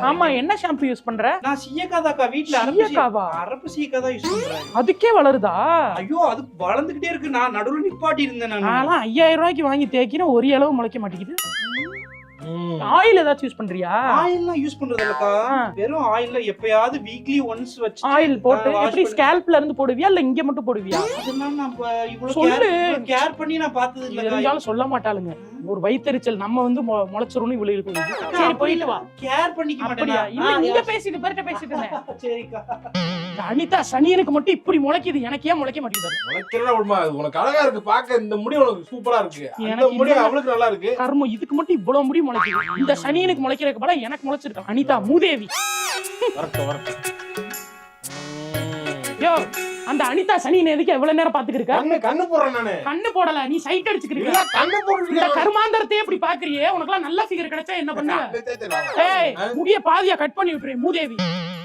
ஆமா, என்ன shampoo use பண்ற? நான் சீயக்காதாக்கா வீட்ல அரப்பு சீயக்காதா யூஸ் பண்றேன். அதுக்கே வளருதா? ஐயோ அது வளர்ந்துகிட்டே இருக்கு. நான் நடுவுல நிப்பாட்டி இருந்தேன். நான் 5000 ரூபாய்க்கு வாங்கி தேய்க்கிறேன், ஒரு அளவு முளைக்க மாட்டேங்குது. ஆயில் ஏதாச்சும் யூஸ் பண்றியா? ஆயில்லாம் யூஸ் பண்றது இல்லக்கா. வெறும் ஆயில்ல எப்பயாவது வீக்லி ஒன்ஸ் வச்சு ஆயில் போட்டு எப்படி ஸ்கேல்ப்ல இருந்து போடுவியா இல்ல இங்க மட்டும் போடுவியா? அதெல்லாம் நான் இவ்வளவு கேர் பண்ணி நான் பார்த்தது இல்ல. இருந்தாலும் சொல்ல மாட்டாளுங்க. ஒரு வயித்தெரிச்சல் நம்ம வந்து முளைச்சிரணும் இவ்வளவு இருக்கு. சரி போயிட்டு வா. கேர் பண்ணிக்க மாட்டேனா? இல்ல நீங்க பேசிட்டு பேர்ட்ட பேசிட்டு இருந்தேன். சரிக்கா. அனிதா சனியனுக்கு மட்டும் இப்படி முளைக்குது, எனக்கு ஏன் முளைக்க மாட்டேங்குது? முளைக்கிறதா உண்மை. உனக்கு அழகா இருக்கு பாக்க. இந்த முடி உனக்கு சூப்பரா இருக்கு. அந்த முடி அவளுக்கு நல்லா இருக்கு. கர்மம், இதுக்கு மட்டும் இவ்வளவு முடி முளைக்குது. இந்த சனியனுக்கு முளைக்கிறதுக்கு பதிலா எனக்கு முளைச்சிருக்கான். அனிதா மூதேவி. வரட்டும். யோ, அந்த அனிதா சனியனை எதுக்கு எவ்வளவு நேரம் பாத்துக்கிருக்க? கண்ணு போடுறேன் நானு. கண்ணு போடல, நீ சைட் அடிச்சுக்கிருக்க. கண்ணு போடுறீங்க. இந்த கருமாந்தரத்தை எப்படி பாக்குறியே? உனக்கு எல்லாம் நல்ல ஃபிகர் கிடைச்சா என்ன பண்ணுவ? ஏய், முடிய பாதியா கட் பண்ணி விட்டுறேன் மூதேவி.